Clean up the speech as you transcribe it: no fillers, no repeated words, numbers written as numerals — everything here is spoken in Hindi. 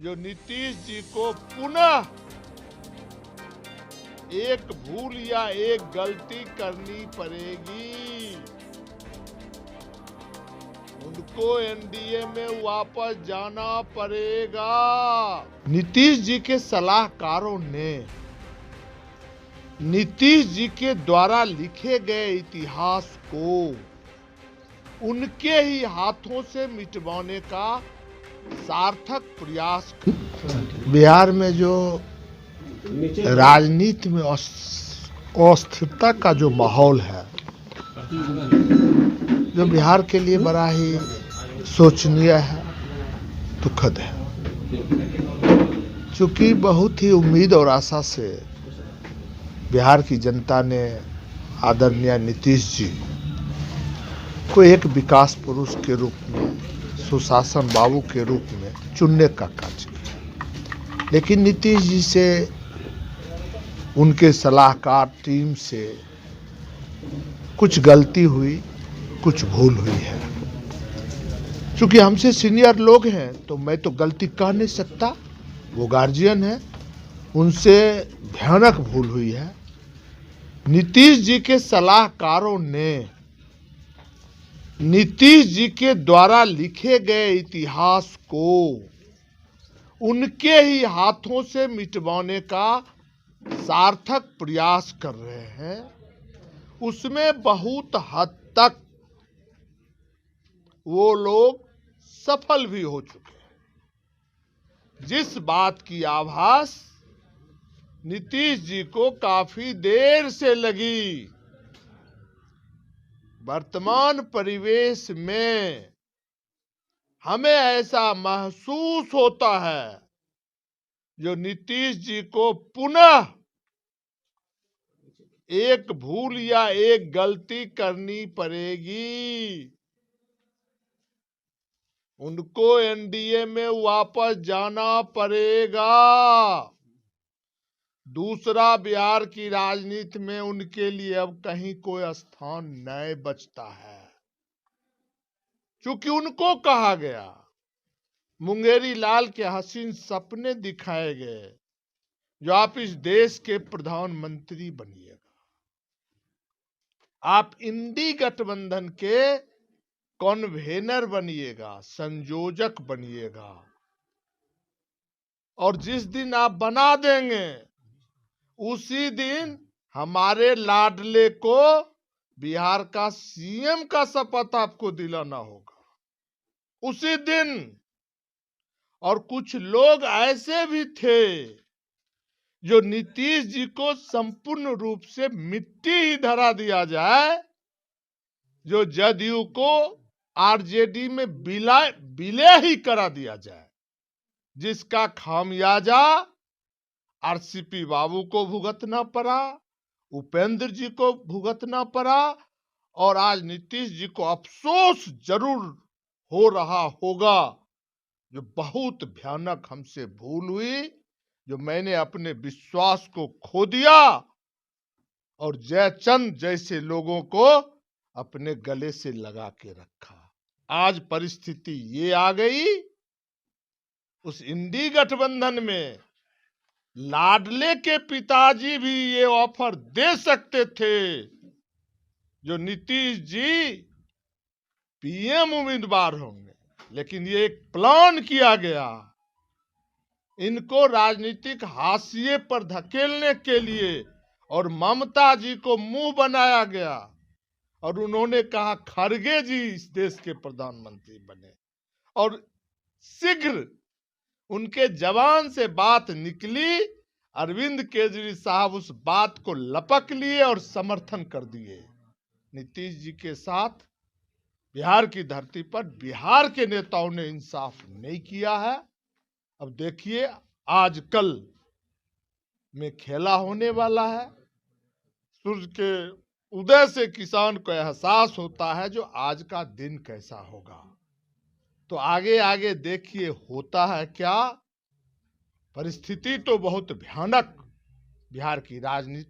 जो नीतीश जी को पुनः एक भूल या एक गलती करनी पड़ेगी। उनको एनडीए में वापस जाना पड़ेगा। नीतीश जी के सलाहकारों ने नीतीश जी के द्वारा लिखे गए इतिहास को उनके ही हाथों से मिटवाने का सार्थक प्रयास। बिहार में जो राजनीति में अस्थिरता का जो माहौल है, जो बिहार के लिए बड़ा ही शोचनीय है, दुखद है। चूंकि बहुत ही उम्मीद और आशा से बिहार की जनता ने आदरणीय नीतीश जी को एक विकास पुरुष के रूप में, सुशासन बाबू के रूप में चुनने का कार्य किया, लेकिन नीतीश जी से, उनके सलाहकार टीम से कुछ गलती हुई, कुछ भूल हुई है। चूंकि हमसे सीनियर लोग हैं तो मैं तो गलती कह नहीं सकता, वो गार्जियन है, उनसे भयानक भूल हुई है। नीतीश जी के सलाहकारों ने नीतीश जी के द्वारा लिखे गए इतिहास को उनके ही हाथों से मिटवाने का सार्थक प्रयास कर रहे हैं। उसमें बहुत हद तक वो लोग सफल भी हो चुके हैं। जिस बात की आभास नीतीश जी को काफी देर से लगी, वर्तमान परिवेश में हमें ऐसा महसूस होता है जो नीतीश जी को पुनः एक भूल या एक गलती करनी पड़ेगी। उनको एनडीए में वापस जाना पड़ेगा। दूसरा, बिहार की राजनीति में उनके लिए अब कहीं कोई स्थान नहीं बचता है। क्योंकि उनको कहा गया, मुंगेरी लाल के हसीन सपने दिखाए गए, जो आप इस देश के प्रधानमंत्री बनिएगा, आप इंडी गठबंधन के कन्वेनर बनिएगा, संयोजक बनिएगा, और जिस दिन आप बना देंगे उसी दिन हमारे लाडले को बिहार का सीएम का शपथ आपको दिलाना होगा उसी दिन। और कुछ लोग ऐसे भी थे जो नीतीश जी को संपूर्ण रूप से मिट्टी ही धरा दिया जाए, जो जदयू को आरजेडी में विलय ही करा दिया जाए, जिसका खामियाजा आरसीपी बाबू को भुगतना पड़ा, उपेंद्र जी को भुगतना पड़ा, और आज नीतीश जी को अफसोस जरूर हो रहा होगा, जो बहुत भयानक हमसे भूल हुई, जो मैंने अपने विश्वास को खो दिया और जयचंद जैसे लोगों को अपने गले से लगा के रखा। आज परिस्थिति ये आ गई, उस इंडी गठबंधन में लाडले के पिताजी भी ये ऑफर दे सकते थे, जो नीतीश जी पीएम उम्मीदवार होंगे, लेकिन ये एक प्लान किया गया इनको राजनीतिक हाशिए पर धकेलने के लिए, और ममता जी को मुंह बनाया गया और उन्होंने कहा खड़गे जी इस देश के प्रधानमंत्री बने, और शीघ्र उनके जबान से बात निकली, अरविंद केजरीवाल साहब उस बात को लपक लिए और समर्थन कर दिए। नीतीश जी के साथ बिहार की धरती पर बिहार के नेताओं ने इंसाफ नहीं किया है। अब देखिए आज कल में खेला होने वाला है। सूर्य के उदय से किसान को एहसास होता है जो आज का दिन कैसा होगा। तो आगे आगे देखिए होता है क्या। परिस्थिति तो बहुत भयानक बिहार की राजनीति